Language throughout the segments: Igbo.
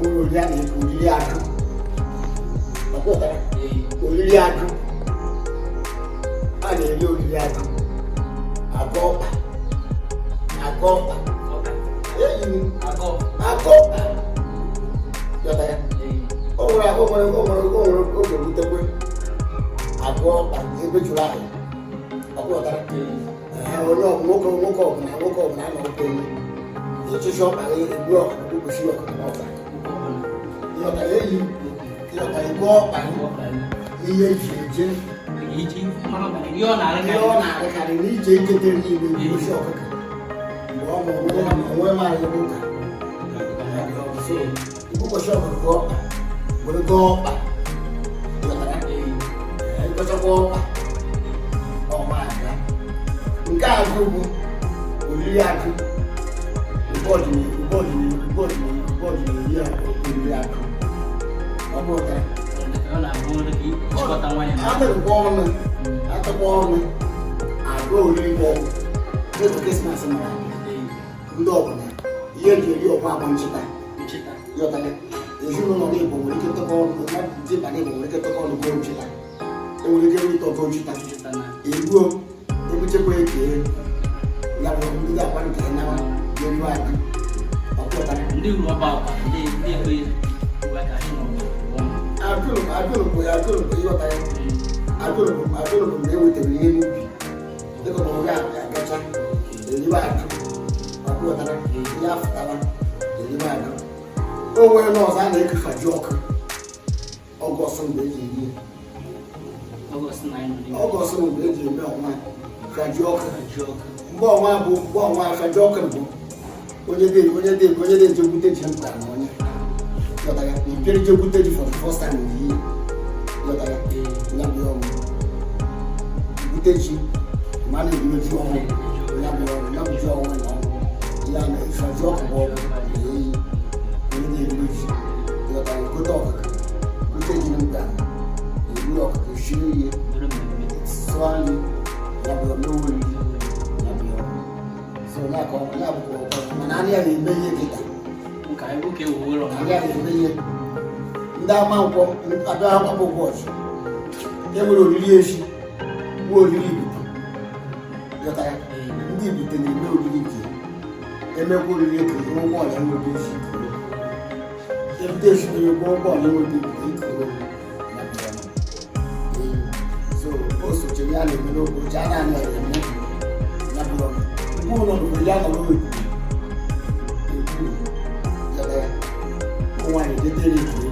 olórí àná olórí àdó ọ̀pọ̀ta olórí àdó a lè rí olórí àdó àgọ́ ọ̀pá èyí ni àgọ́ ọ̀pá yọ̀tà ya ọ̀wọ́rọ̀ ògbèbútẹ́gbẹ́ àgọ́ ọ̀pá ebe jùlọ àyè ọ̀pọ̀ta onye nwoke ọbụla anọ okenye ịchịchị ọkpa egbu ọkụ kwụsị ọkụ n'ọkpa ịghọtara eyi ịghọtara igbe ọkpa ihe eji eje ihe ọ na-arịkarị na ije ikete niile kwụsị ọkụkọ mgbe ọ mụrụ onwe maazị ụka ụbọchị ọkụkọ ọkpa were gọọ ọkpa ịghọtara ịkọchakwa ọkpa ọma aga nke azụ bụ oriri akụ ụbọchị na-eri oriri akụ ọ bụ ụta atụkwa ọnụ agụ oriri ọgwụ dịka krismas mara ndị ọbụla ihe eji eri ọgwụ agba nchịta yọtara ezinụlọ n'Igbo nwere ike tọkọ ọnụ dịba n'Igbo nwere ike tọkọ ọnụ gụọ nchịta enwere ike ịtọ gụọ nchịta egbuo ebuchekwa eke ya bụ ndị ga-akwa nke nawa ga-eriwe aka ọpụtara ndị uru ọba ọba ndị ekweghị agụrụpụ ịghọta ya agụrụpụ mgbe e wetara ihe n'ubi dịka ọrụ ya agacha eriwe aka ọpụtara ya fụtara eriwe aka o nwere n'ọzọ a na-ekefa ji ọkụ ọgọst mgbe eji eri ọgọst mgbe eji eme ọnwa kaji ọkụ mgbe ọnwa bụ mgbe ọnwa kaji ọkụ bụ onye na-ejekwute ji mkpa na onye yọtara mpere jekwute ji for the first time n'iyi yọtara ya bụ ọnwụ bute ji ma na-ebire ji ọnwụ ya bụ ọnwụ ya bụ ji ọnwụ na ọnwụ ya na kaji ọkụ bụ ọkụ na-eyi onye na-ebire ji yọtara gote ọkụkọ bute ji mkpa eburu ọkụkọ shiri ihe sụọ nri ya bụ n'oweri ya bụ so ya bụ mana anyị ya na-eme ihe dịka anyị ya na-eme ihe ndị ama nkwọ abịa agbapụ ụbọchị enwere oriri echi nwa oriri ibute yọtara ndị ibute na-eme oriri nke emekwa oriri ekere ụgbọ ọla nwebe echi ebute echi na ụgbọ ọla nwebe ibute ikoro so o sochiri ya na-eme n'ụbọchị a na-anaghị eme ya bụ mgbe ụlọ nụrụ ya nọ n'oyibo ekwu yara ya nwaanyị detere ikoro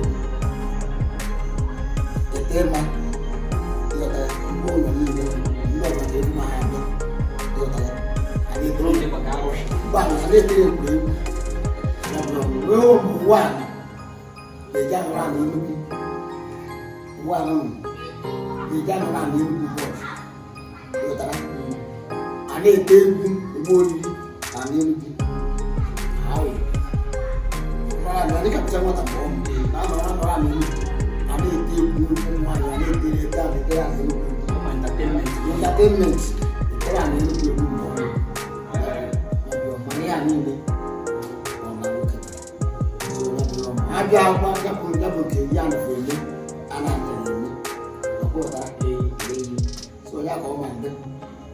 ete ma yọta ya mgbe ụlọ niile ndị ọbara egwu ma ha abịa yọta ya mgbe a na-etere egwu egwu ya bụ wee ụmụ nwaanyị na-eji ahụrụ a na Enugu nwaanyị ịga nọ na Enugu bọọsụ yọtara a na-ete egwu ebe oriri na Enugu dịkapụta nwata mgbe ọ na anọrọ na Enugu a na-ete egwu nwaanyị a na-etere ete a na-etere na Enugu entertainment etere na Enugu egwu mgbe mana ya niile ọ na nwoke abịa akwa gapụ nke ya nọfụ eme a na-atara eme so ya ka ọ ma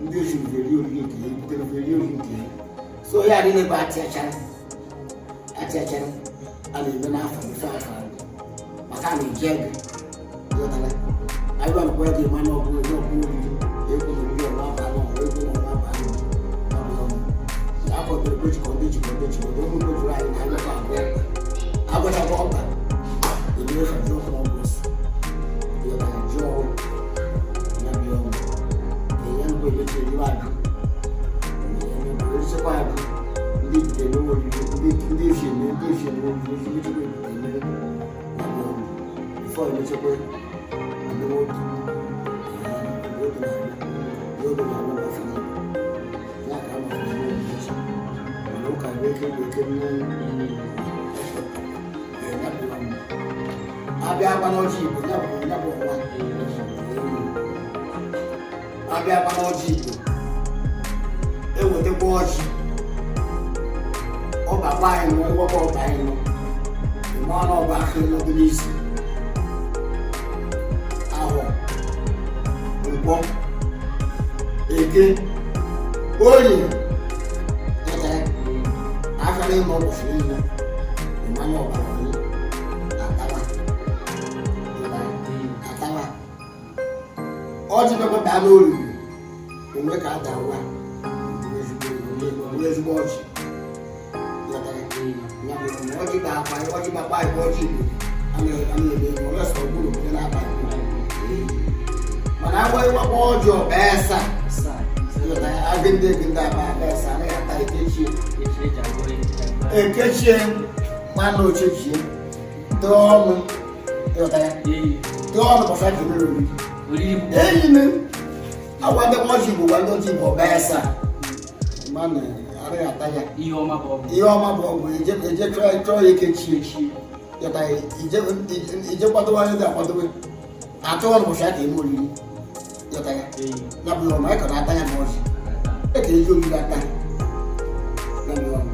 ndị oji eri oriri nke ya butere eri oriri nke ya so ya adị n'ebe atịachara a na-eme n'afọ ife afọ maka a na-eji ego yọtara agwa nkwa ego ịma na ọbụ oriri ego na oriri ọnwa abalị ego na ọnwa abalị ya kọdụrụ ebe jikọdo ụmụ jụrụ anyị na anyakọ abụọ agwachakwa ọkpa ebere faji ọkụ na ọgọst yọtara ji ọhụrụ ndị bute n'ụlọ ndị ezi eme ndị ezi eme ndị mechekwa ebute emere na bifọ emechekwa oge na-abụ gbafere ya ka ama n'echi mana ụka eke abịa agba n'ọjị Igbo ya bụ ọnwa abịa agba n'ọjị Igbo ewetakwa ọba anyị nọ ịgbakọ ọba anyị nọ ịma na ọba aka n'obi n'isi ahụ Ngwo Eke Oye akara ịnọ ụbọchị niile ịma na ọba anyị atawa ọjị pepọ baa n'olulu onwe ka a dawa ezigbo ọjị ọjị ga-akwa ọjị gbakwa anyị ọjị Igbo a na-eme ọlọsọ ọgbụrụ onye na-abalị mana agwa ịgbakwa ọjị ọba esa agịnde aba esa anaghị ata ekechie nwanne ochechie tee ọnụ bọsa ji mere enyi m agwa ndị ọjị Igbo gwa ndị ọjị Igbo ọba esa mana anaghị ata ya ihe ọma bụ ọgwụ eje chọọ ya ekechi ije kwadobe anyị dị akwadobe atụ ọnụ bụcha ka eme oriri ya bụ ọma ịkọ na-ata ya n'ọjị eke eji oriri ata ya bụ ọnụ